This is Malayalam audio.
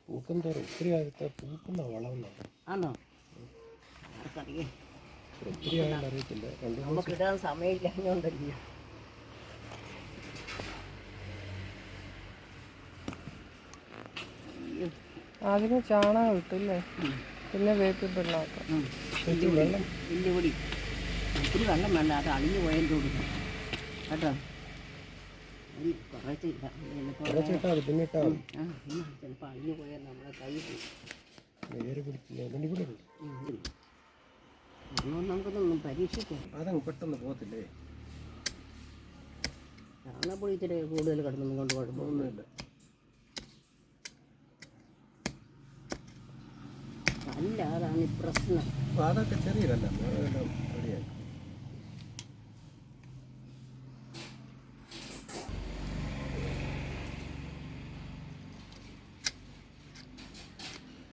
പൂക്കും തോറും ഒത്തിരി ആകത്തെ പൂക്കുന്ന വളർന്നാണ്. ആണോ? ആർക്കറിയാം, ഒത്തിരി ആയെന്ന് അറിയത്തില്ല. നമുക്ക് ഇടാൻ സമയമില്ലാഞ്ഞോണ്ടല്ലോ. അതിന് ചാണകം ഇട്ടില്ലേ, പിന്നെ വേപ്പിൻ പിണ്ണാക്കം. വെള്ളം വലിയ പൊടി ഒത്തിരി വെള്ളം വേണ്ട, അത് അളിഞ്ഞു പോയതിൻ്റെ കൊടുക്കും കേട്ടോ. കുറച്ചില്ല, കുറച്ചിട്ടാൽ മതി, പിന്നെ ഇട്ടാൽ മതി. ചിലപ്പോൾ അളിഞ്ഞു പോയാൽ നമ്മളെ കൈ പോകും. വേര് പിടിച്ചില്ല, അതിൻ്റെ കൂടെ നമുക്കൊന്നും പരീക്ഷിക്കാം. അതങ്ങ് പെട്ടെന്ന് പോകത്തില്ലേ? ചാണകപ്പൊടി ഇച്ചിരി കൂടുതൽ കിടന്നൊന്നും കൊണ്ട് കുഴപ്പമൊന്നുമില്ല. അല്ല, അതാണ് ഈ പ്രശ്നം. അതൊക്കെ ചെറിയതല്ല, റെഡിയായി.